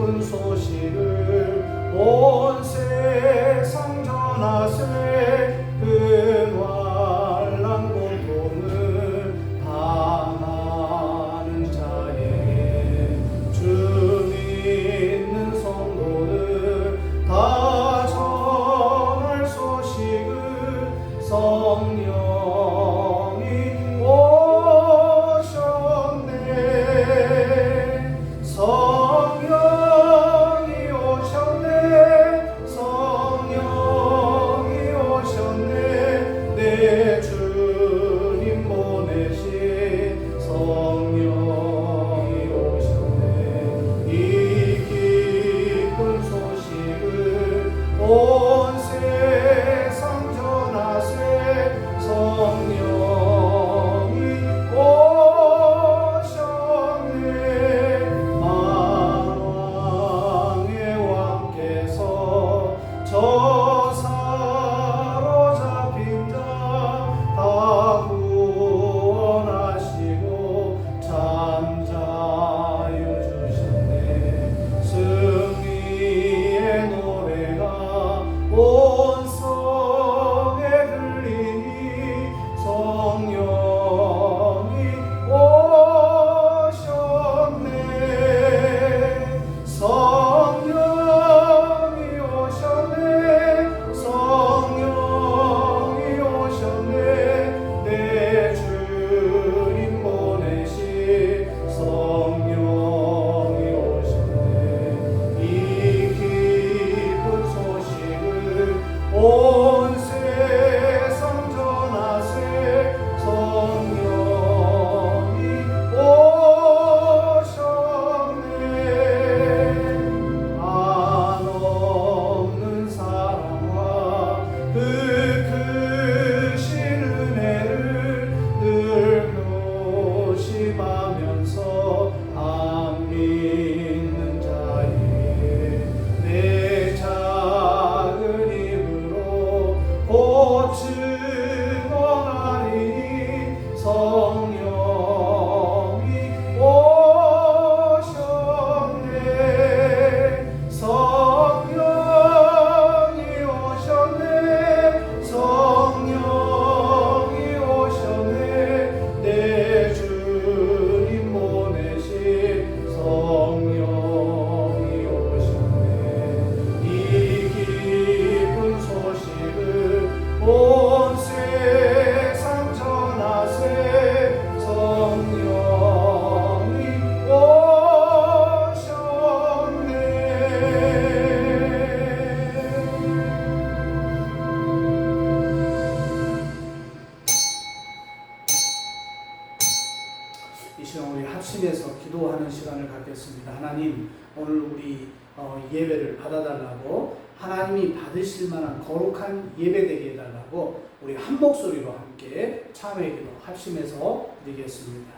기쁜 소식을 온 세상 전하세. 근활난 고통을 당하는 자에게 주 믿는 성도들 다 전할 소식을 성령이 오셨네. 성령이 오셨네. 성령이 오셨네. 내 주님 보내신 성령이 오셨네. 이 기쁜 소식을 온 세상 전하세. 성령이 오셨네. 만왕의 왕께서 저 사로잡힌 자 다 구원하시고 잠자유 주셨네. 승리의 노래가 온 성에 들리니 성령이 오셨네. 성령이 오셨네. 성령이 오셨네. 내 주님 보내신 성령이 오셨네. 이 기쁜 소식을 온 세상 전하세. 성령이 오셨네. 한없는 사랑과 그 크신 은혜를 늘 교심하면서 안 믿는 자에게 내 작은 힘으로 고증하리니 성령이 오셨네. 성령이 오셨네. 성령이 오셨네. 내 주님 보내신 성령이 오셨네. 이 기쁜 소식을 온 세상 전하세. 성령이 오셨네. 이 시간 우리 합심해서 기도하는 시간을 갖겠습니다. 하나님, 오늘 우리 예배를 받아달라고, 하나님이 받으실 만한 거룩한 예배 되게 해달라고 우리 한 목소리로 함께 참회 기도 합심해서 드리겠습니다.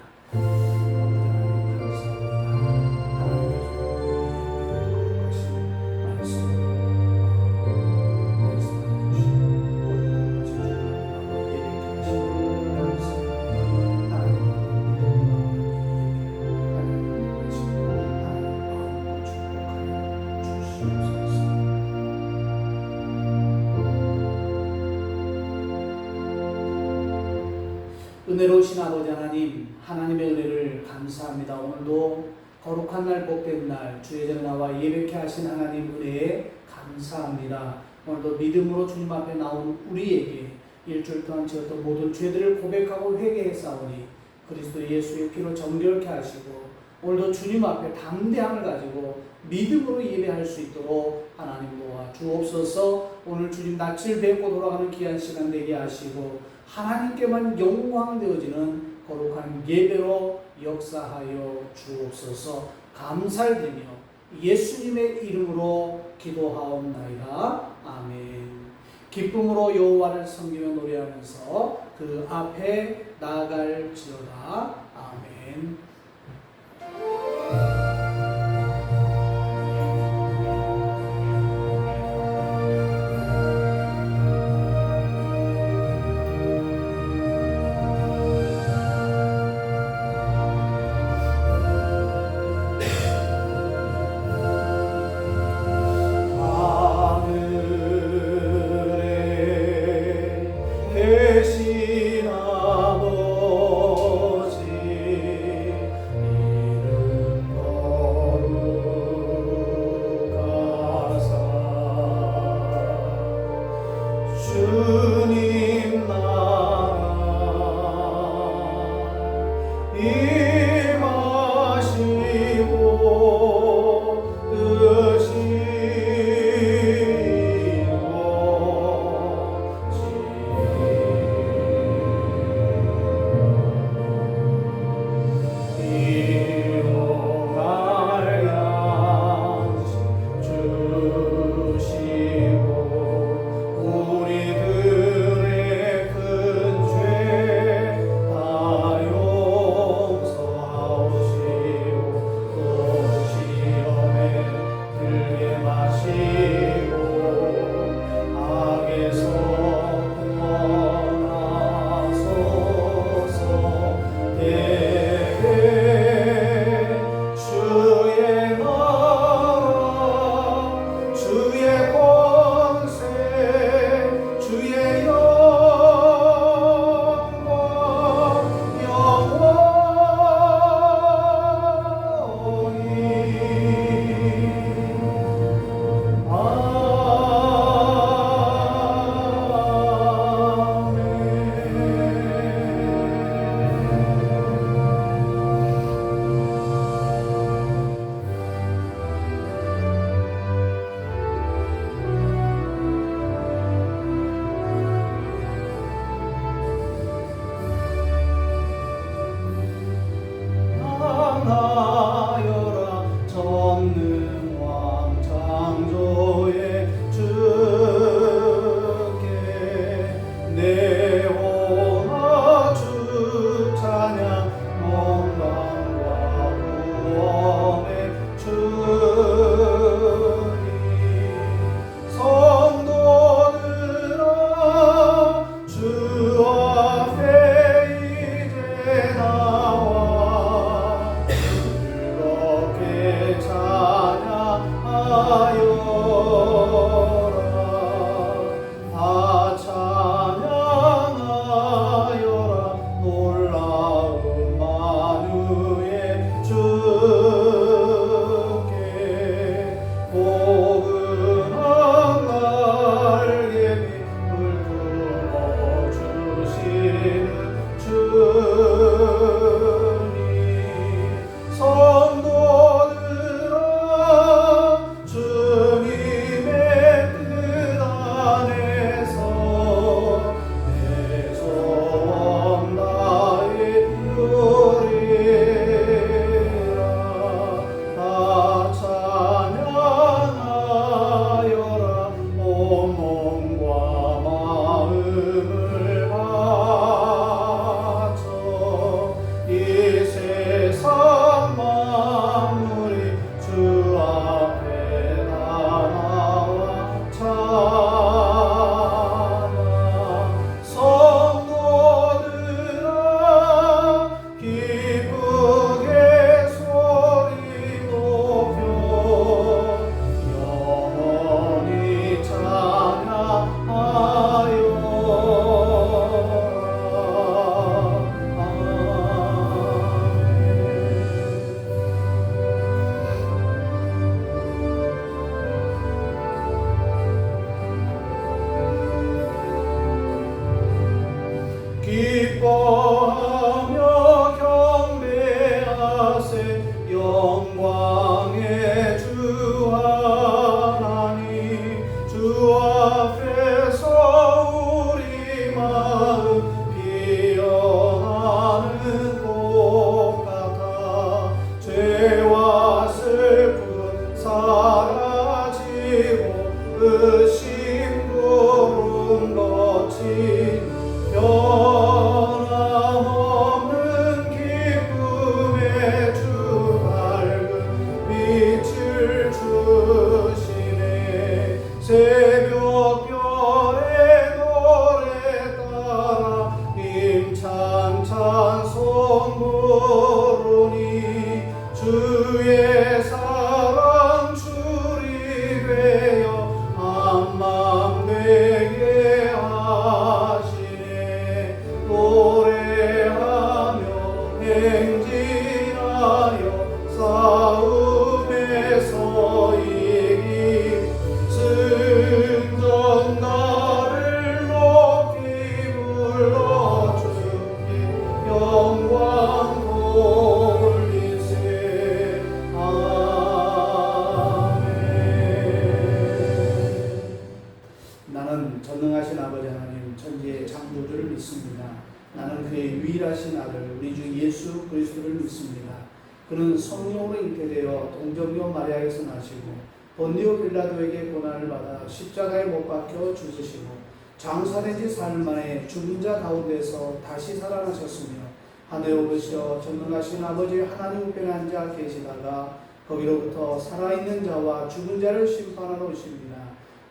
은혜로우신 아버지 하나님, 하나님의 은혜를 감사합니다. 오늘도 거룩한 날, 복된 날, 주의 전에 나와 예배케 하신 하나님 은혜에 감사합니다. 오늘도 믿음으로 주님 앞에 나온 우리에게 일주일 동안 지었던 모든 죄들을 고백하고 회개했사오니 그리스도 예수의 피로 정결케 하시고 오늘도 주님 앞에 담대함을 가지고 믿음으로 예배할 수 있도록 하나님 도와 주옵소서. 오늘 주님 낯을 뵙고 돌아가는 귀한 시간 되게 하시고 하나님께만 영광 되어지는 거룩한 예배로 역사하여 주옵소서. 감사를 드리며 예수님의 이름으로 기도하옵나이다. 아멘. 기쁨으로 여호와를 섬기며 노래하면서 그 앞에 나아갈지어다. 아멘. 그의 유일하신 아들 우리 주 예수 그리스도를 믿습니다. 그는 성령으로 잉태되어 동정녀 마리아에서 나시고 본디오 빌라도에게 고난을 받아 십자가에 못 박혀 죽으시고 장사된 지 사흘 만에 죽은 자 가운데서 다시 살아나셨으며 하늘에 오르시어 전능하신 아버지 하나님 우편에 앉아 계시다가 거기로부터 살아있는 자와 죽은 자를 심판하러 오십니다.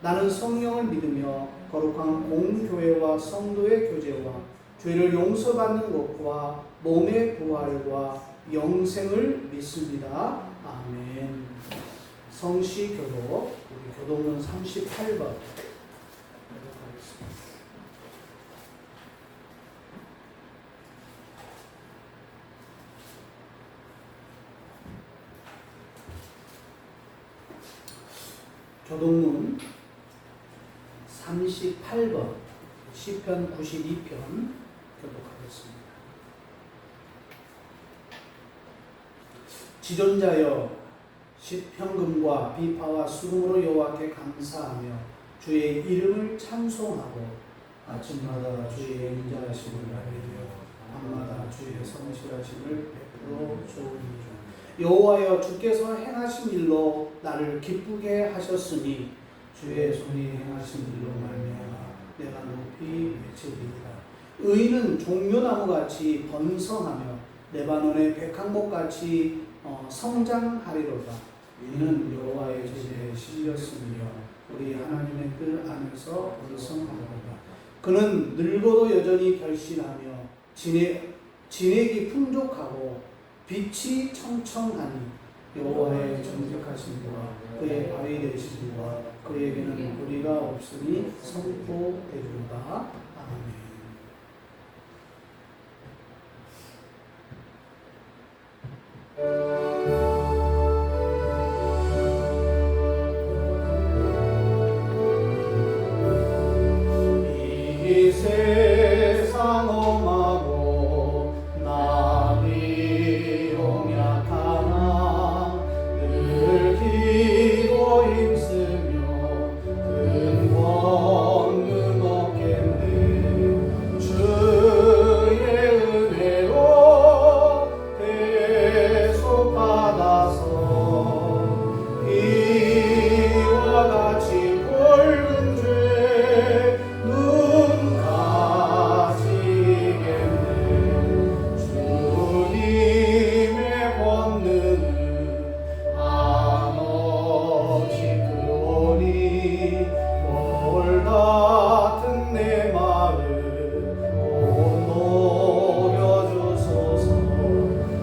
나는 성령을 믿으며 거룩한 공교회와 성도의 교제와 죄를 용서받는 것과 몸의 부활과 영생을 믿습니다. 아멘. 성시교독, 우리 교독문 38번. 교독문 38번, 시편 92편 교독하겠습니다. 지존자여 십현금과 비파와 수금으로 여호와께 감사하며 주의 이름을 찬송하고 아침마다 주의 인자하심을 알리며 밤마다 주의 성실하심을 베풀어 좋으니 여호와여 주께서 행하신 일로 나를 기쁘게 하셨으니 주의 손이 행하신 일로 말미암아 내가 높이 외치리이다. 의인은 종려나무같이 번성하며 레바논의 백향목같이 성장하리로다. 이는 여호와의 제재에 실렸으며 우리 하나님의 뜰 안에서 번성하리로다. 그는 늙어도 여전히 결실하며 진액이 풍족하고 빛이 청청하니 여호와의 정직하심과 그의 발이 되심과 그에게는 무리가 없으니 선포되리로다. 아멘. 이 세상 엄하고 남이 용약하나 늘 기도 힘쓰며 근원은 없겠네. 주의 은혜로 대속받아서 이와 같이 붉은 죄 눈 가지겠네. 주님의 권능은 한없이 크오니 돌 같은 내 마음 곧 녹여주소서.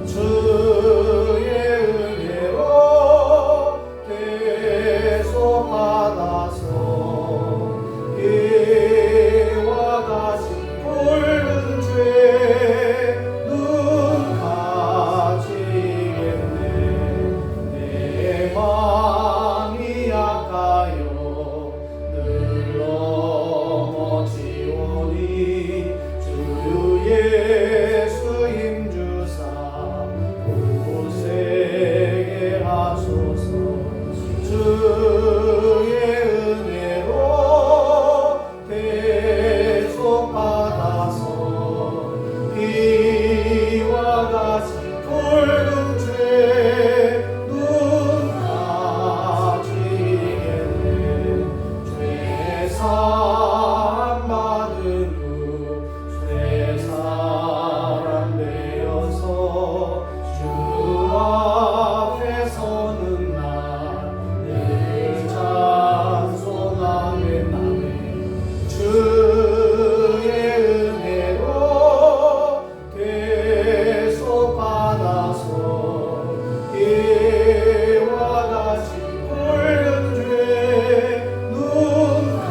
주의 은혜로 대속받아서 이와 같이 붉은 죄 눈 가지겠네. 내 마음이 약하여 늘 넘어지오니 주 예수 힘주사 굳세게 하소서. 주의 은혜로 대속받아서 이와 같이 붉은 죄 눈 가지겠네. 죄사함 받은 후 죄사람 되어서 주 앞에 서는 날 늘 찬송하겠나니 주의 은혜로 대속받아서 이와 같이 붉은 죄 눈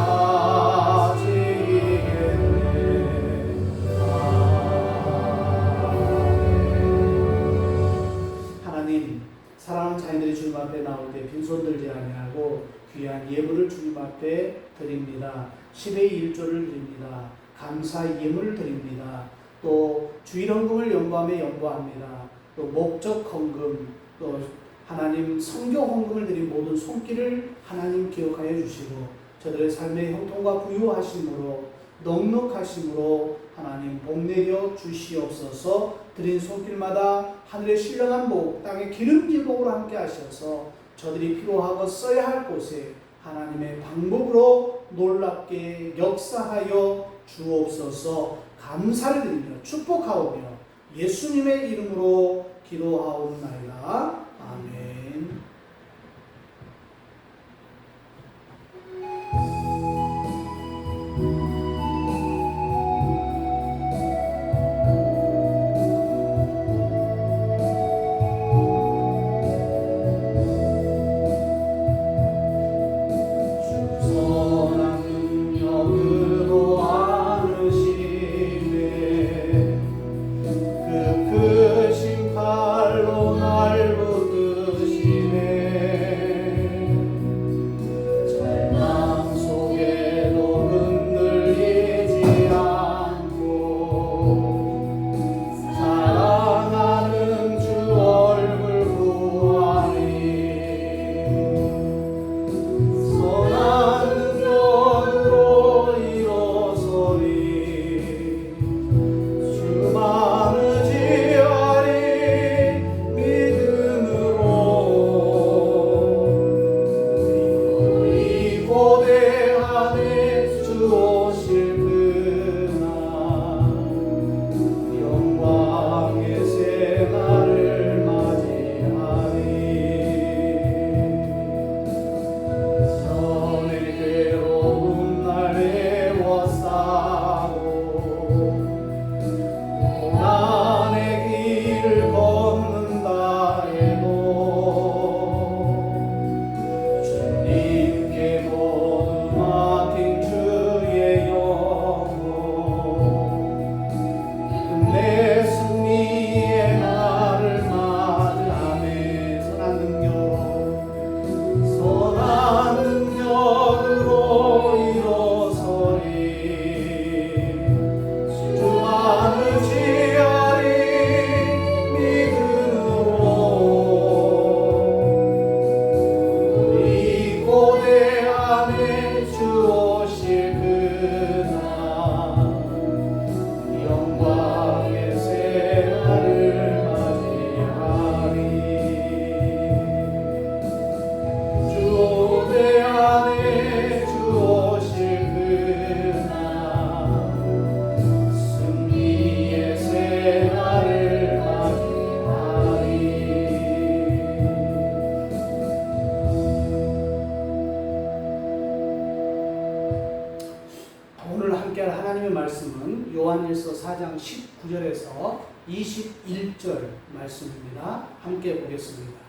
가지겠네. 하나님, 사랑하는 자녀들이 주님 앞에 나올 때 빈손 들지 아니하고 귀한 예물을 주님 앞에 드립니다. 10의 1조를 드립니다. 감사 예물을 드립니다. 또 주일헌금을 연구하며 연구합니다. 또 목적 헌금, 또 하나님 성경 헌금을 드린 모든 손길을 하나님 기억하여 주시고 저들의 삶의 형통과 부유하심으로 넉넉하심으로 하나님 복 내려 주시옵소서. 드린 손길마다 하늘의 신령한 복, 땅의 기름진 복으로 함께 하셔서 저들이 필요하고 써야 할 곳에 하나님의 방법으로 놀랍게 역사하여 주옵소서. 감사를 드리며 축복하오며 예수님의 이름으로 기도하옵나이다. 아멘. 요한일서 4장 19절에서 21절 말씀입니다. 함께 보겠습니다.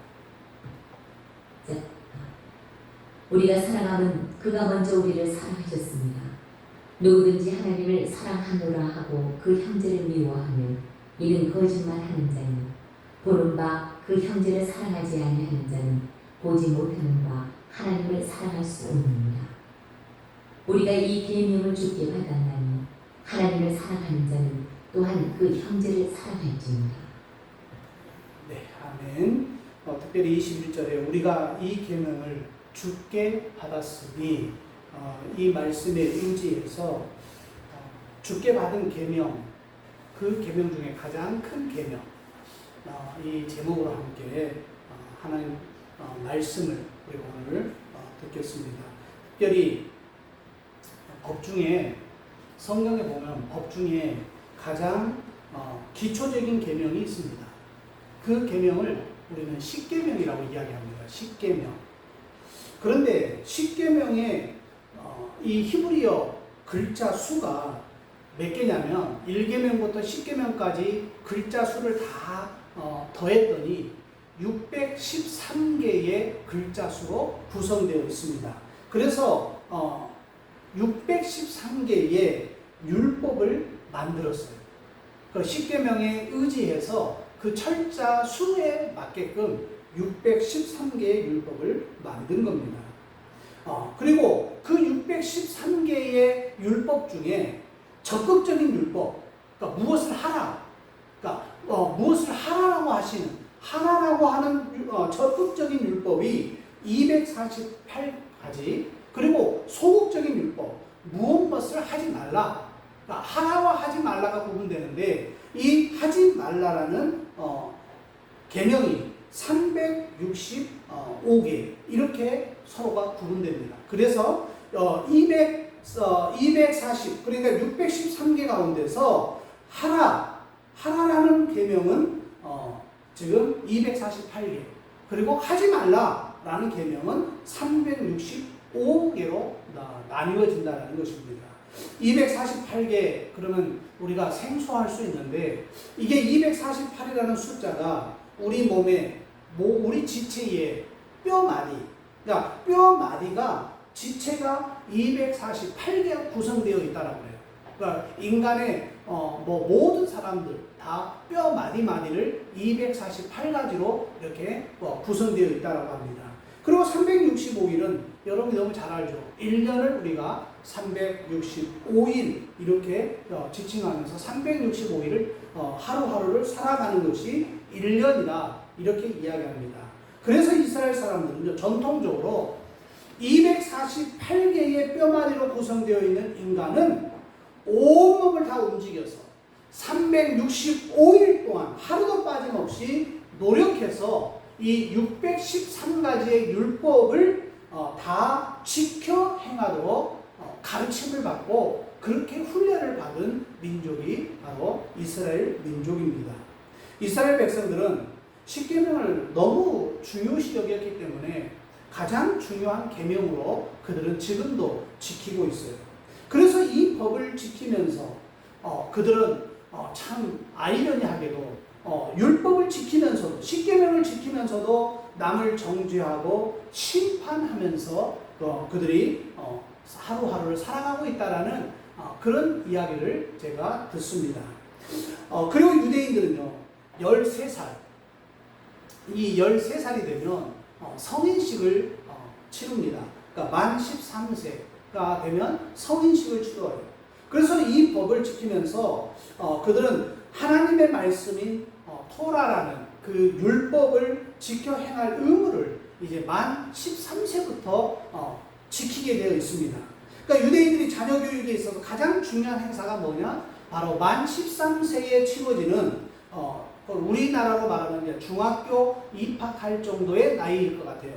우리가 사랑함은 그가 먼저 우리를 사랑하셨습니다. 누구든지 하나님을 사랑하노라 하고 그 형제를 미워하면 이는 거짓말하는 자니 보는 바 그 형제를 사랑하지 아니하는 자는 보지 못하는 바 하나님을 사랑할 수 없느니라. 우리가 이 계명을 주께 받았나니 하나님을 사랑하는 자는 또한 그 형제를 사랑할지니라. 네, 아멘. 특별히 21절에 우리가 이 계명을 주께 받았으니 이 말씀에 의지해서 주께 받은 계명, 그 계명 중에 가장 큰 계명, 이 제목으로 함께 하나님 말씀을 우리가 오늘 듣겠습니다. 특별히 법 중에 성경에 보면 법 중에 가장 기초적인 계명이 있습니다. 그 계명을 우리는 십계명이라고 이야기합니다. 십계명. 그런데 십계명의 이 히브리어 글자 수가 몇 개냐면 1계명부터 10계명까지 글자 수를 다 더했더니 613개의 글자 수로 구성되어 있습니다. 그래서 613개의 율법을 만들었어요. 그 십계명에 의지해서 그 철자 수에 맞게끔 613개의 율법을 만든 겁니다. 그리고 그 613개의 율법 중에 적극적인 율법, 그러니까 무엇을 하라, 그러니까 무엇을 하라라고 하는 적극적인 율법이 248가지, 그리고 소극적인 율법, 무엇을 하지 말라. 그러니까 하라와 하지 말라가 구분되는데 이 하지 말라라는 계명이 365개 이렇게 서로가 구분됩니다. 그래서 240 그러니까 613개 가운데서 하라라는 계명은 지금 248개 그리고 하지 말라라는 계명은 365개로 나뉘어진다는 것입니다. 248개 그러면 우리가 생소할 수 있는데 이게 248이라는 숫자가 우리 몸에 우리 지체의 뼈마디 그러니까 뼈마디가 지체가 248개가 구성되어 있다라고 해요. 그러니까 인간의 모든 사람들 다 뼈마디마디를 248가지로 이렇게 구성되어 있다라고 합니다. 그리고 365일은 여러분이 너무 잘 알죠. 1년을 우리가 365일 이렇게 지칭하면서 365일을 하루하루를 살아가는 것이 1년이다 이렇게 이야기합니다. 그래서 이스라엘 사람들은 전통적으로 248개의 뼈마디로 구성되어 있는 인간은 온몸을 다 움직여서 365일 동안 하루도 빠짐없이 노력해서 이 613가지의 율법을 다 지켜 행하도록 가르침을 받고 그렇게 훈련을 받은 민족이 바로 이스라엘 민족입니다. 이스라엘 백성들은 십계명을 너무 중요시 여겼기 때문에 가장 중요한 계명으로 그들은 지금도 지키고 있어요. 그래서 이 법을 지키면서 그들은 참 아이러니하게도 율법을 지키면서도 십계명을 지키면서도 남을 정죄하고 심판하면서 그들이 하루하루를 살아가고 있다라는 그런 이야기를 제가 듣습니다. 그리고 유대인들은요 13살 이 13살이 되면 성인식을 치릅니다. 그러니까 만 13세가 되면 성인식을 치러요. 그래서 이 법을 지키면서 그들은 하나님의 말씀인 토라라는 그 율법을 지켜 행할 의무를 이제 만 13세부터 지키게 되어 있습니다. 그러니까 유대인들이 자녀 교육에 있어서 가장 중요한 행사가 뭐냐? 바로 만 13세에 치러지는 우리나라로 말하면 이제 중학교 입학할 정도의 나이일 것 같아요.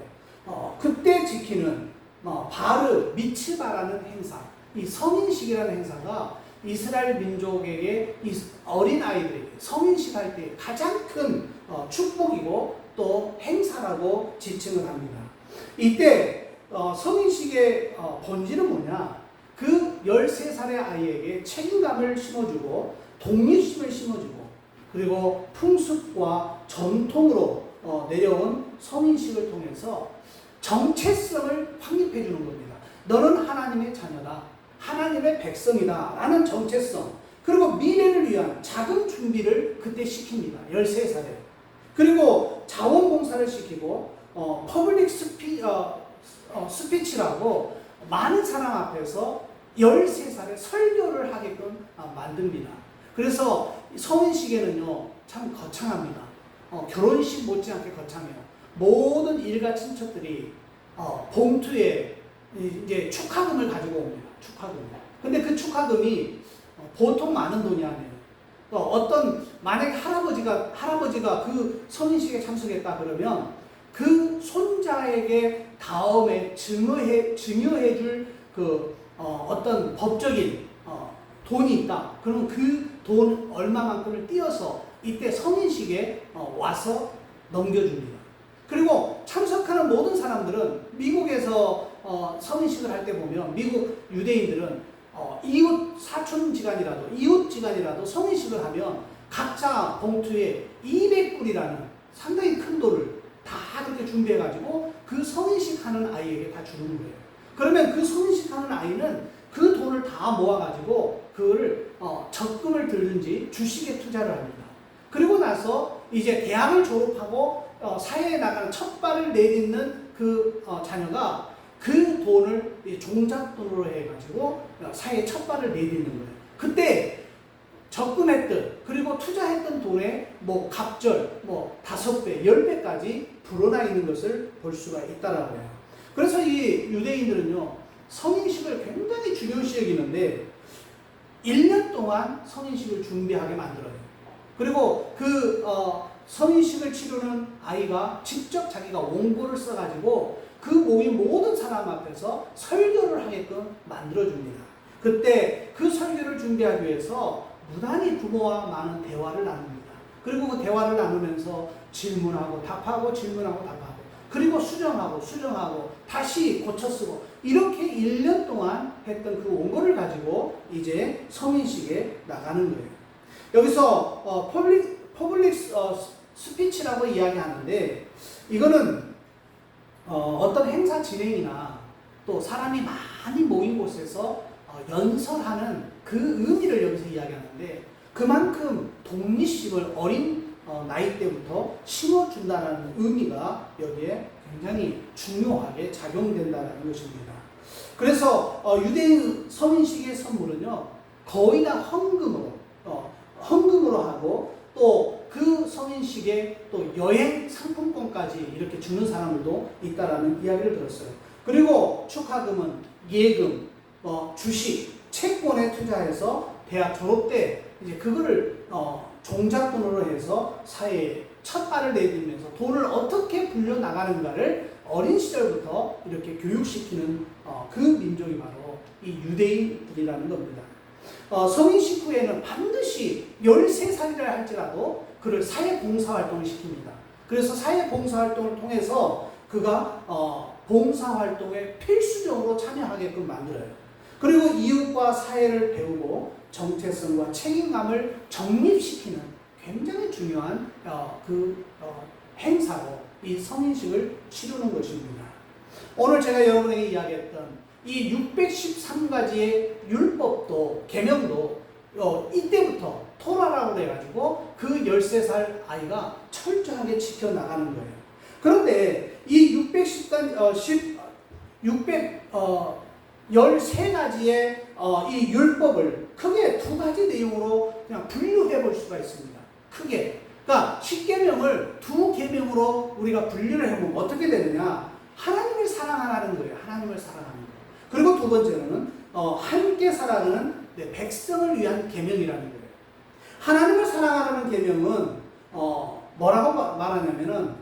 그때 지키는 바르 미츠바라는 행사, 이 성인식이라는 행사가 이스라엘 민족에게 이 어린 아이들에게 성인식 할 때 가장 큰 축복이고 또 행사라고 지칭을 합니다. 이때 성인식의 본질은 뭐냐? 그 13살의 아이에게 책임감을 심어주고 독립심을 심어주고 그리고 풍습과 전통으로 내려온 성인식을 통해서 정체성을 확립해 주는 겁니다. 너는 하나님의 자녀다. 하나님의 백성이다. 라는 정체성. 그리고 미래를 위한 자금 준비를 그때 시킵니다. 13살에. 그리고 자원봉사를 시키고 퍼블릭 스피치라고 많은 사람 앞에서 13살에 설교를 하게끔 만듭니다. 그래서 성인식에는요 참 거창합니다. 결혼식 못지않게 거창해요. 모든 일가 친척들이 봉투에 이제 축하금을 가지고 옵니다. 축하금. 근데 그 축하금이 보통 많은 돈이 아니에요. 만약에 할아버지가 그 성인식에 참석했다 그러면 그 손자에게 다음에 증여해 줄 어떤 법적인 돈이 있다. 그러면 그 돈 얼마만큼을 띄어서 이때 성인식에 와서 넘겨줍니다. 그리고 참석하는 모든 사람들은 미국에서 성인식을 할 때 보면 미국 유대인들은 이웃 지간이라도 성인식을 하면 각자 봉투에 200불이라는 상당히 큰 돈을 다 그렇게 준비해가지고 그 성인식 하는 아이에게 다 주는 거예요. 그러면 그 성인식 하는 아이는 그 돈을 다 모아가지고 그거를 적금을 들든지 주식에 투자를 합니다. 그리고 나서 이제 대학을 졸업하고 사회에 나가는 첫 발을 내딛는 그 자녀가 그 돈을 종잣돈으로 해가지고 사회에 첫 발을 내딛는 거예요. 그때 적금했던 그리고 투자했던 돈의 갑절 5배, 10배까지 불어나 있는 것을 볼 수가 있다라고 해요. 그래서 이 유대인들은요 성인식을 굉장히 중요시 여기는데 1년 동안 성인식을 준비하게 만들어요. 그리고 성인식을 치르는 아이가 직접 자기가 원고를 써가지고 그 모인 모든 사람 앞에서 설교를 하게끔 만들어줍니다. 그때 그 설교를 준비하기 위해서 무단히 부모와 많은 대화를 나눕니다. 그리고 그 대화를 나누면서 질문하고 답하고 질문하고 답하고 그리고 수정하고 다시 고쳐 쓰고 이렇게 1년 동안 했던 그 원고를 가지고 이제 성인식에 나가는 거예요. 여기서 퍼블릭 스피치라고 이야기하는데 이거는 어떤 행사 진행이나 또 사람이 많이 모인 곳에서 연설하는 그 의미를 여기서 이야기하는데 그만큼 독립심을 어린 나이 때부터 심어준다는 의미가 여기에 굉장히 중요하게 작용된다는 것입니다. 그래서 유대인 성인식의 선물은요 거의 다 헌금으로 하고 또 그 성인식에 또 여행 상품권까지 이렇게 주는 사람들도 있다라는 이야기를 들었어요. 그리고 축하금은 예금, 주식, 채권에 투자해서 대학 졸업 때 이제 그거를 종잣돈으로 해서 사회에 첫 발을 내딛면서 돈을 어떻게 불려나가는가를 어린 시절부터 이렇게 교육시키는 그 민족이 바로 이 유대인들이라는 겁니다. 성인식 후에는 반드시 13살이라 할지라도 그를 사회봉사활동을 시킵니다. 그래서 사회봉사활동을 통해서 그가 봉사활동에 필수적으로 참여하게끔 만들어요. 그리고 이웃과 사회를 배우고 정체성과 책임감을 정립시키는 굉장히 중요한 행사로 이 성인식을 치르는 것입니다. 오늘 제가 여러분에게 이야기했던 이 613가지의 율법도 계명도 이때부터 토라라고 해가지고 그 13살 아이가 철저하게 지켜나가는 거예요. 그런데 이 613가지의 이 율법을 크게 두 가지 내용으로 그냥 분류해 볼 수가 있습니다. 크게. 그러니까 10계명을 두 계명으로 우리가 분류를 해보면 어떻게 되느냐? 하나님을 사랑하라는 거예요. 하나님을 사랑하는 거. 그리고 두 번째로는 함께 살아가는 백성을 위한 계명이라는 거예요. 하나님을 사랑하라는 계명은 뭐라고 말하냐면은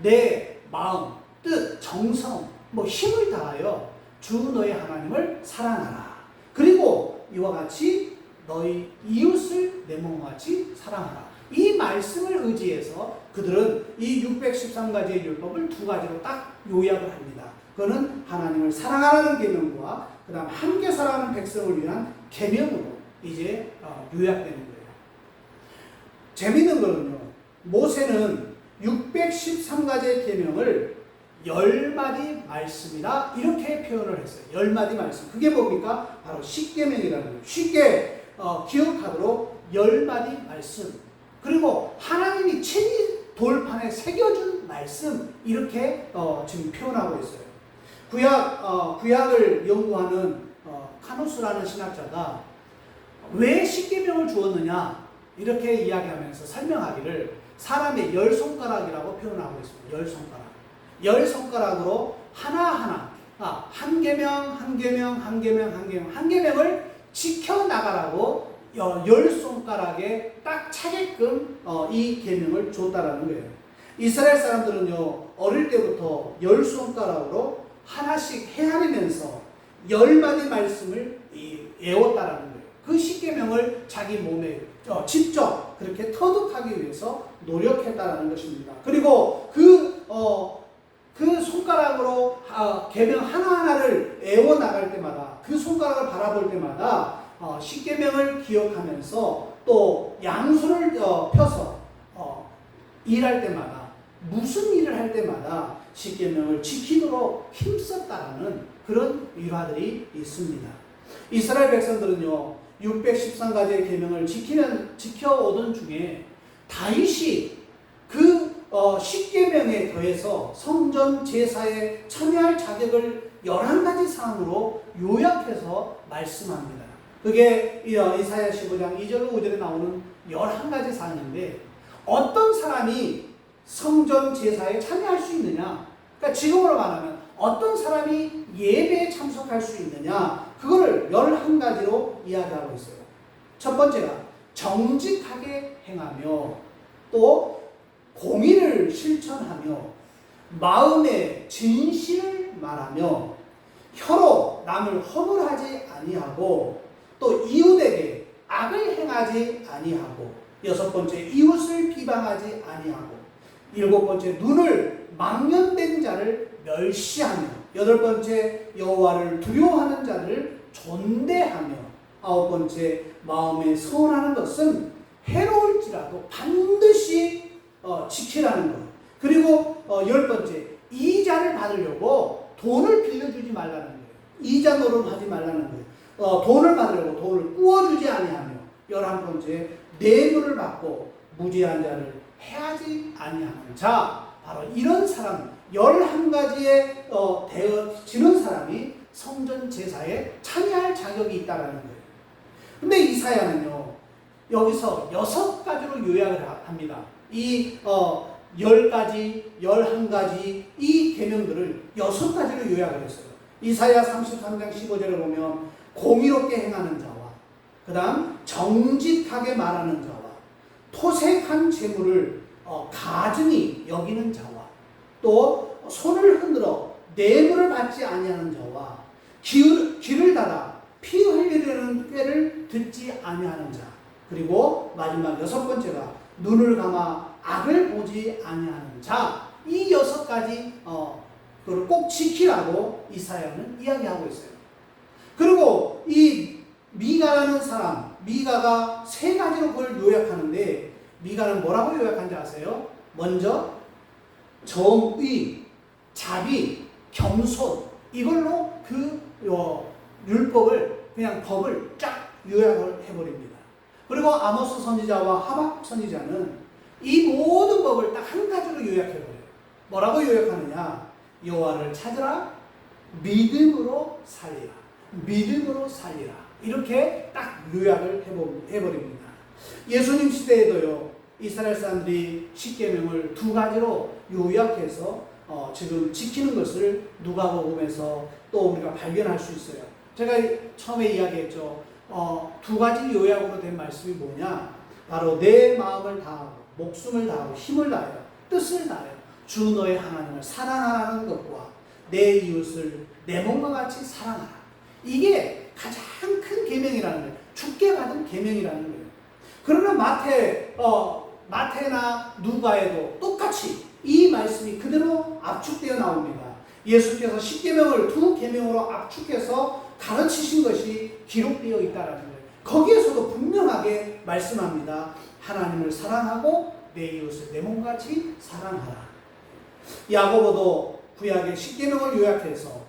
내 마음, 뜻, 정성, 힘을 다하여 주 너의 하나님을 사랑하라. 그리고 이와 같이 너희 이웃을 내 몸과 같이 사랑하라. 이 말씀을 의지해서 그들은 이 613가지의 율법을 두 가지로 딱 요약을 합니다. 그거는 하나님을 사랑하라는 계명과 그 다음 함께 살아가는 백성을 위한 계명으로 이제 요약되는 거예요. 재미있는 거는요, 모세는 613가지의 계명을 10마디 말씀이다 이렇게 표현을 했어요. 10마디 말씀. 그게 뭡니까? 바로 10계명이라는 거예요. 쉽게 기억하도록 10마디 말씀. 그리고 하나님이 친히 돌판에 새겨준 말씀 이렇게 지금 표현하고 있어요. 구약을 연구하는 카누스라는 신학자가 왜 10계명을 주었느냐 이렇게 이야기하면서 설명하기를 사람의 10손가락이라고 표현하고 있습니다. 10손가락. 10손가락으로 하나하나 한 계명을 지켜나가라고 10손가락에 딱 차게끔 이 계명을 줬다라는 거예요. 이스라엘 사람들은요 어릴 때부터 10손가락으로 하나씩 헤아리면서 10마디 말씀을 외웠다라는 거예요. 그 10계명을 자기 몸에 직접 그렇게 터득하기 위해서 노력했다라는 것입니다. 그리고 그 손가락으로 계명 하나하나를 외워 나갈 때마다 그 손가락을 바라볼 때마다 10계명을 기억하면서 또 양손을 펴서 일할 때마다 무슨 일을 할 때마다 10계명을 지키도록 힘썼다라는 그런 일화들이 있습니다. 이스라엘 백성들은요 613가지의 계명을 지켜오던 중에 다윗이 그 10계명에 더해서 성전 제사에 참여할 자격을 11가지 사항으로 요약해서 말씀합니다. 그게 이사야 15장 2절로 5절에 나오는 11가지 사항인데 어떤 사람이 성전 제사에 참여할 수 있느냐? 그러니까 지금으로 말하면 어떤 사람이 예배에 참석할 수 있느냐? 그거를 11가지로 이야기하고 있어요. 첫 번째가 정직하게 행하며, 또 공의를 실천하며, 마음에 진실을 말하며, 혀로 남을 허물하지 아니하고, 또 이웃에게 악을 행하지 아니하고, 여섯 번째 이웃을 비방하지 아니하고, 일곱 번째 눈을 망령된 자를 멸시하며, 여덟 번째 여호와를 두려워하는 자를 존대하며, 아홉 번째 마음에 서운하는 것은 해로울지라도 반드시 지키라는 것. 그리고 열 번째 이자를 받으려고 돈을 빌려주지 말라는 거예요. 이자 노릇하지 말라는 거예요. 돈을 받으려고 돈을 꾸어주지 아니하며, 11번째 뇌물을 받고 무지한 자를 해하지 아니하는 자. 바로 이런 사람 11가지에 되어지는 사람이 성전 제사에 참여할 자격이 있다는 거예요. 근데 이사야는요, 여기서 6가지로 요약을 합니다. 이 10가지, 11가지 이 계명들을 6가지로 요약을 했어요. 이사야 33장 15절에 보면 공의롭게 행하는 자와, 그 다음 정직하게 말하는 자와, 토색한 재물을 가증히 여기는 자와, 또 손을 흔들어 뇌물을 받지 아니하는 자와, 귀를 닫아 피 흘리려는 꾀를 듣지 아니하는 자, 그리고 마지막 6번째가 눈을 감아 악을 보지 아니하는 자. 이 6가지 그걸 꼭 지키라고 이사야는 이야기하고 있어요. 그리고 이 미가라는 사람, 미가가 3가지로 그걸 요약하는데, 미가는 뭐라고 요약한지 아세요? 먼저 정의, 자비, 겸손, 이걸로 그 율법을, 그냥 법을 쫙 요약을 해버립니다. 그리고 아모스 선지자와 하박국 선지자는 이 모든 법을 딱 한 가지로 요약해버려요. 뭐라고 요약하느냐? 여호와를 찾으라, 믿음으로 살리라, 믿음으로 살리라, 이렇게 딱 요약을 해버립니다. 예수님 시대에도요, 이스라엘 사람들이 십계명을 2가지로 요약해서 지금 지키는 것을 누가복음에서 또 우리가 발견할 수 있어요. 제가 처음에 이야기했죠. 2가지 요약으로 된 말씀이 뭐냐? 바로 내 마음을 다하고 목숨을 다하고 힘을 다하여 뜻을 다하여 주 너의 하나님을 사랑하라는 것과 내 이웃을 내 몸과 같이 사랑하라. 이게 가장 큰 계명이라는 거예요. 주께 받은 계명이라는 거예요. 그러나 마태나 누가에도 똑같이 이 말씀이 그대로 압축되어 나옵니다. 예수께서 십계명을 2계명으로 압축해서 가르치신 것이 기록되어 있다는 거예요. 거기에서도 분명하게 말씀합니다. 하나님을 사랑하고 내 이웃을 내 몸같이 사랑하라. 야고보도 구약의 십계명을 요약해서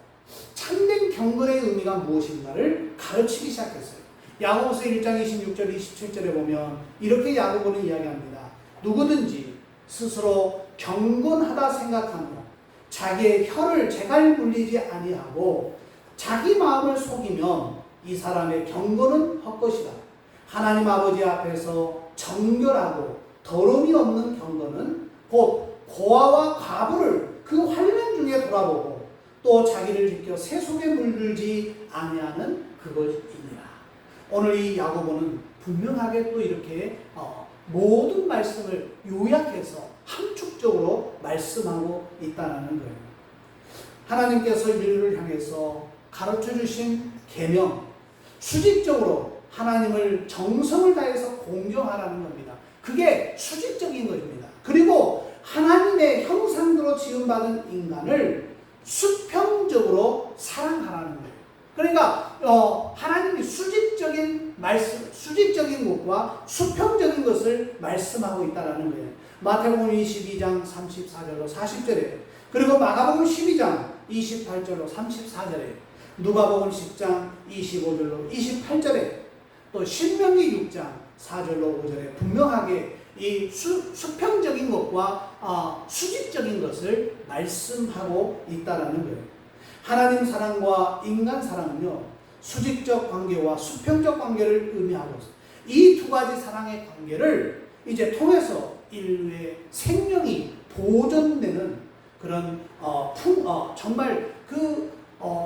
참된 경건의 의미가 무엇인가를 가르치기 시작했어요. 야고보서 1장 26절 27절에 보면 이렇게 야고보는 이야기합니다. 누구든지 스스로 경건하다 생각하며 자기의 혀를 제갈 물리지 아니하고 자기 마음을 속이면 이 사람의 경건은 헛것이다. 하나님 아버지 앞에서 정결하고 더러움이 없는 경건은 곧 고아와 과부를 그 환난 중에 돌아보고 또 자기를 지켜 새 속에 물들지 아니하는 그것이니라. 오늘 이 야고보는 분명하게 또 이렇게 모든 말씀을 요약해서 함축적으로 말씀하고 있다는 거예요. 하나님께서 인류를 향해서 가르쳐 주신 계명, 수직적으로 하나님을 정성을 다해서 공경하라는 겁니다. 그게 수직적인 것입니다. 그리고 하나님의 형상대로 지음받은 인간을 수평적으로 사랑하라는 거예요. 그러니까 하나님이 수직적인 말씀, 수직적인 것과 수평적인 것을 말씀하고 있다는 거예요. 마태복음 22장 34절로 40절에, 그리고 마가복음 12장 28절로 34절에, 누가복음 10장 25절로 28절에, 또 신명기 6장 4절로 5절에 분명하게 이 수평적인 것과 수직적인 것을 말씀하고 있다는 거예요. 하나님 사랑과 인간 사랑은요, 수직적 관계와 수평적 관계를 의미하고 있어요. 이 2가지 사랑의 관계를 이제 통해서 인류의 생명이 보존되는 그런 정말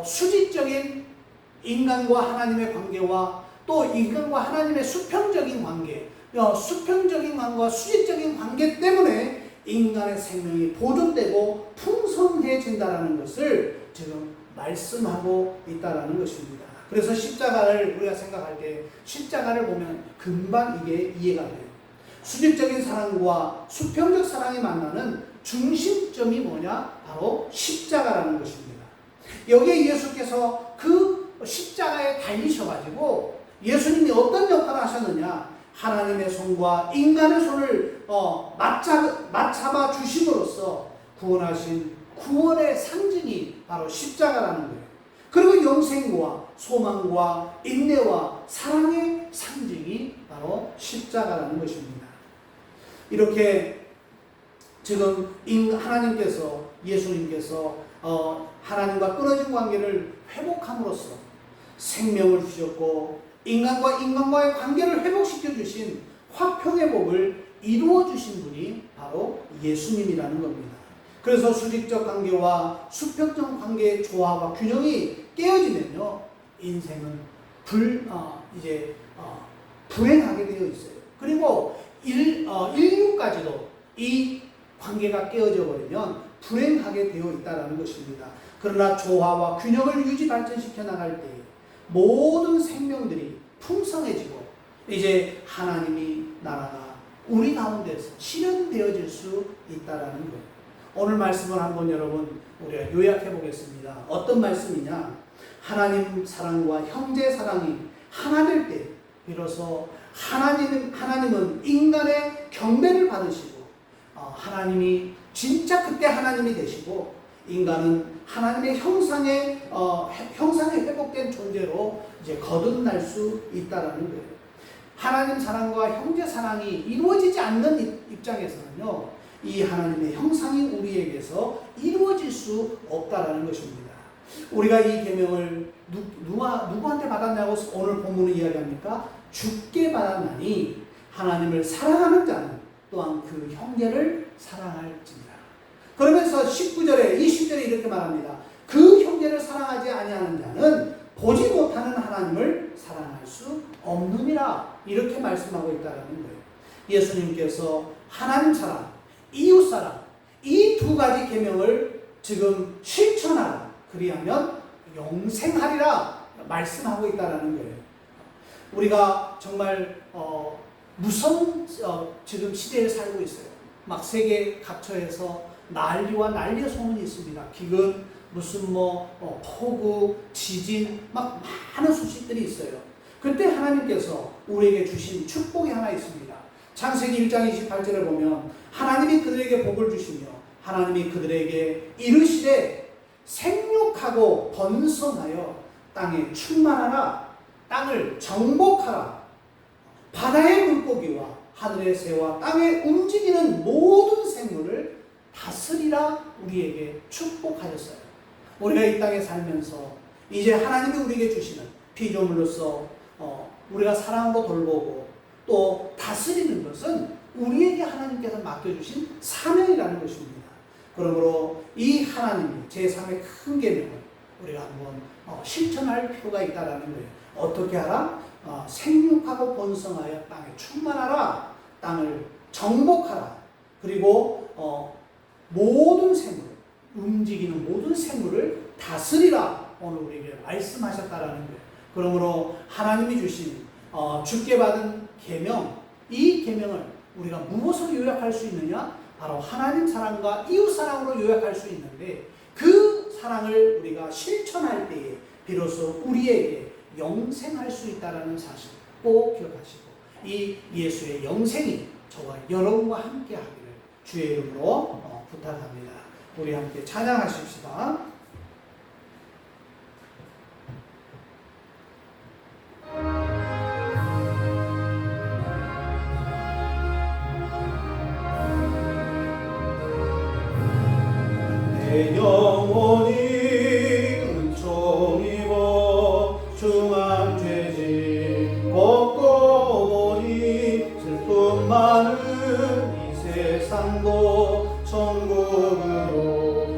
수직적인 인간과 하나님의 관계와 또 인간과 하나님의 수평적인 관계, 수평적인 관계와 수직적인 관계 때문에 인간의 생명이 보존되고 풍성해진다라는 것을 지금 말씀하고 있다라는 것입니다. 그래서 십자가를 우리가 생각할 때 십자가를 보면 금방 이게 이해가 돼요. 수직적인 사랑과 수평적 사랑이 만나는 중심점이 뭐냐? 바로 십자가라는 것입니다. 여기에 예수께서 그 십자가에 달리셔가지고 예수님이 어떤 역할을 하셨느냐? 하나님의 손과 인간의 손을 맞잡아 주심으로써 구원하신 구원의 상징이 바로 십자가라는 거예요. 그리고 영생과 소망과 인내와 사랑의 상징이 바로 십자가라는 것입니다. 이렇게 지금 하나님께서, 예수님께서 하나님과 끊어진 관계를 회복함으로써 생명을 주셨고 인간과 인간과의 관계를 회복시켜 주신 화평의 복을 이루어 주신 분이 바로 예수님이라는 겁니다. 그래서 수직적 관계와 수평적 관계의 조화와 균형이 깨어지면요, 인생은 불행하게 되어 있어요. 그리고 인류까지도 이 관계가 깨어져 버리면 불행하게 되어 있다는 것입니다. 그러나 조화와 균형을 유지 발전시켜 나갈 때 모든 생명들이 풍성해지고 이제 하나님이 나라가 우리 가운데서 실현되어질 수 있다라는 거예요. 오늘 말씀을 한번 여러분 우리가 요약해 보겠습니다. 어떤 말씀이냐? 하나님 사랑과 형제 사랑이 하나 될 때 비로소 하나님은 인간의 경배를 받으시고 하나님이 진짜 그때 하나님이 되시고 인간은 하나님의 형상에 회복된 존재로 이제 거듭날 수 있다라는 거예요. 하나님 사랑과 형제 사랑이 이루어지지 않는 입장에서는요, 이 하나님의 형상이 우리에게서 이루어질 수 없다라는 것입니다. 우리가 이 계명을 누구한테 받았냐고 오늘 본문은 이야기합니까? 주께 받았나니 하나님을 사랑하는 자는 또한 그 형제를 사랑할지니라. 그러면서 19절에 20절에 이렇게 말합니다. 그 형제를 사랑하지 아니하는 자는 보지 못하는 하나님을 사랑할 수 없느니라. 이렇게 말씀하고 있다는 거예요. 예수님께서 하나님 사랑, 이웃 사랑, 이 두 가지 계명을 지금 실천하라. 그리하면 영생하리라 말씀하고 있다는 거예요. 우리가 정말 무서운 지금 시대에 살고 있어요. 막 세계 각처에서 난리와 난리의 소문이 있습니다. 기근, 무슨 폭우, 지진, 막 많은 소식들이 있어요. 그때 하나님께서 우리에게 주신 축복이 하나 있습니다. 창세기 1장 28절을 보면 하나님이 그들에게 복을 주시며 하나님이 그들에게 이르시되 생육하고 번성하여 땅에 충만하라, 땅을 정복하라, 바다의 물고기와 하늘의 새와 땅에 움직이는 모든 생물을 다스리라 우리에게 축복하셨어요. 우리가 이 땅에 살면서 이제 하나님이 우리에게 주시는 피조물로서 우리가 사랑으로 돌보고 또 다스리는 것은 우리에게 하나님께서 맡겨주신 사명이라는 것입니다. 그러므로 이 하나님이 제3의 큰 계명을 우리가 한번 실천할 필요가 있다는 거예요. 어떻게 하라? 생육하고 번성하여 땅에 충만하라, 땅을 정복하라, 그리고 모든 생물, 움직이는 모든 생물을 다스리라 오늘 우리에게 말씀하셨다라는 거예요. 그러므로 하나님이 주신 주께 받은 계명, 이 계명을 우리가 무엇으로 요약할 수 있느냐? 바로 하나님 사랑과 이웃 사랑으로 요약할 수 있는데 그 사랑을 우리가 실천할 때에 비로소 우리에게 영생할 수 있다는 사실 꼭 기억하시고 이 예수의 영생이 저와 여러분과 함께 하기를 주의 이름으로 부탁합니다. 우리 함께 찬양하십시다. 내 영혼이 은총 입어 중한 죄짐 벗고 보니 슬픔 많은 이 세상도 천국으로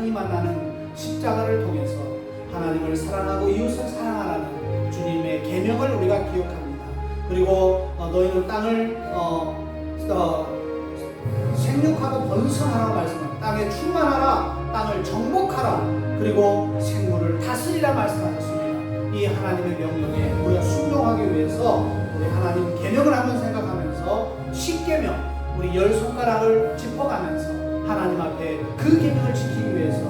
고통이 만나는 십자가를 통해서 하나님을 사랑하고 이웃을 사랑하라는 주님의 계명을 우리가 기억합니다. 그리고 너희는 땅을 생육하고 번성하라고 말씀합니다. 땅에 충만하라, 땅을 정복하라, 그리고 생물을 다스리라 말씀하셨습니다. 이 하나님의 명령에 우리가 순종하기 위해서 우리 하나님 계명을 한번 생각하면서 10계명 우리 10손가락을 짚어가면서 하나님 앞에 그 계명을 지키기 위해서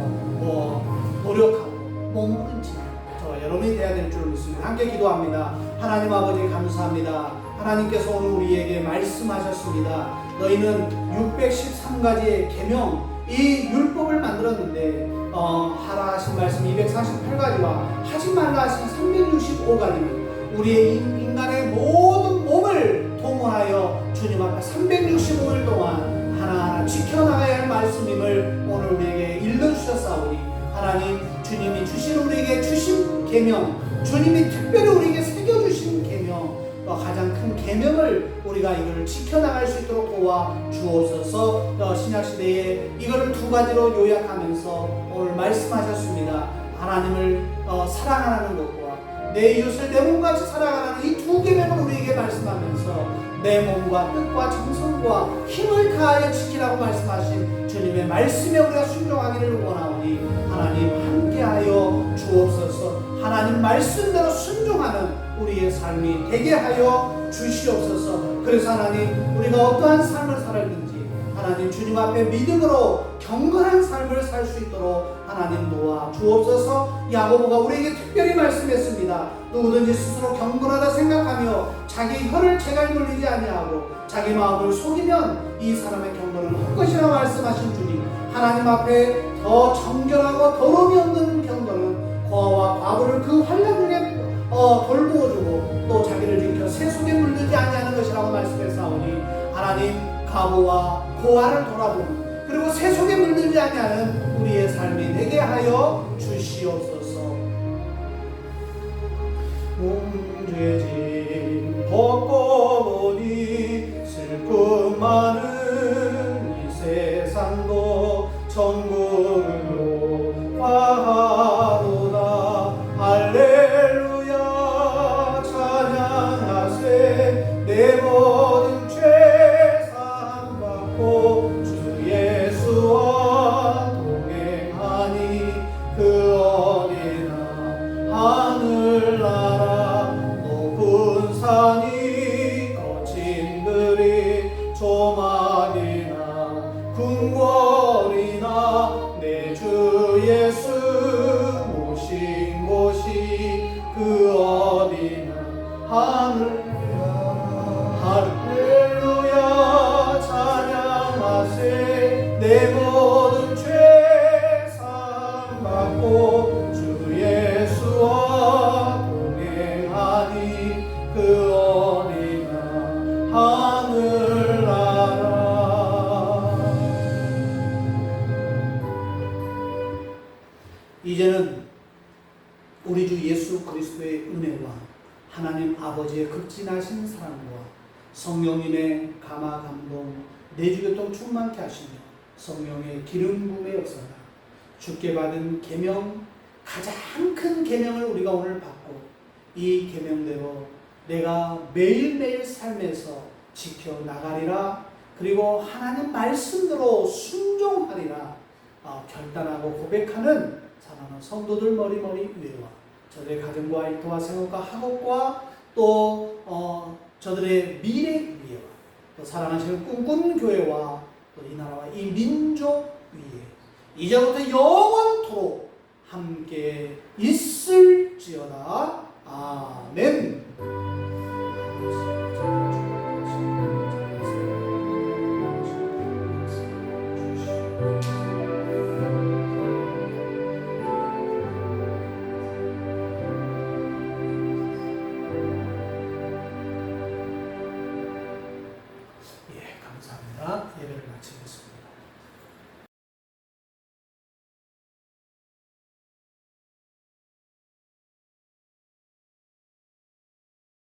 노력하고 몸부림치는 저와 여러분이 되어야 될 줄 믿습니다. 함께 기도합니다. 하나님 아버지 감사합니다. 하나님께서 오늘 우리에게 말씀하셨습니다. 너희는 613가지의 계명, 이 율법을 만들었는데 하라 하신 말씀 248가지와 하지 말라 하신 365가지는 우리의 인간의 모든 몸을 동원하여 주님 앞에 365일 동안 하나하나 지켜나가야 할 말씀임을 오늘 우리에게 일러주셨사오니 하나님, 주님이 주신 우리에게 주신 계명, 주님이 특별히 우리에게 새겨주신 계명, 가장 큰 계명을 우리가 이걸 지켜나갈 수 있도록 도와 주옵소서. 신약시대에 이거를 두 가지로 요약하면서 오늘 말씀하셨습니다. 하나님을 사랑하라는 것과 내 이웃을 내 몸같이 사랑하라는 이 두 계명을 우리에게 말씀하면서 내 몸과 뜻과 정성과 힘을 다하여 지키라고 말씀하신 주님의 말씀에 우리가 순종하기를 원하오니 하나님 함께하여 주옵소서. 하나님 말씀대로 순종하는 우리의 삶이 되게 하여 주시옵소서. 그래서 하나님, 우리가 어떠한 삶을 살았든지 하나님 주님 앞에 믿음으로 경건한 삶을 살 수 있도록 하나님 도와 주옵소서. 야고보가 우리에게 특별히 말씀했습니다. 누구든지 스스로 경건하다 생각하며 자기 혀를 채갈 물리지 아니하고 자기 마음을 속이면 이 사람의 경건은 헛것이라 말씀하신 주님, 하나님 앞에 더 정결하고 더러움이 없는 경건은 고아와 과부를 그 환난 중에 돌보아주고 또 자기를 지켜 새 속에 물들지 아니하는 것이라고 말씀했사오니 하나님, 과부와 고아를 돌아보는 그리고 새 속에 물들지 아니하는 우리의 삶이 되게 하여 주시옵소서. 죄짐 벗고 보니 슬픔 많은 이 세상도 천국으로 가도다. 할렐루야 찬양하세. 내 모든 죄 사함받고 주 예수와 동행하니 그 어디나 하늘나라 높은 산이 거친 들이 조막이나 궁궐이나 내 주 예수 모신 곳이 그 어디나 할렐루야 찬양하세. 내 모든 죄 사함받고 주 예수와 동행하니 그 어디나 하늘나라. 이제는 우리 주 예수 그리스도의 은혜와 하나님 아버지의 극진하신 사랑과 성령님의 감화 감동 내주교통 충만케 하시며 성령의 기름 부음의 역사가 주께 받은 계명, 가장 큰 계명을 우리가 오늘 받고 이 계명대로 내가 매일매일 삶에서 지켜나가리라, 그리고 하나님 말씀대로 순종하리라 결단하고 고백하는 사랑하는 성도들 머리머리 위에와 저들의 가정과 일터와 생업과 학업과 또 저들의 미래 위에와 또 사랑하시는 꿈꾸는 교회와 또 이 나라와 이 민족 위에 이제부터 영원토록 함께 있을지어다. 아멘.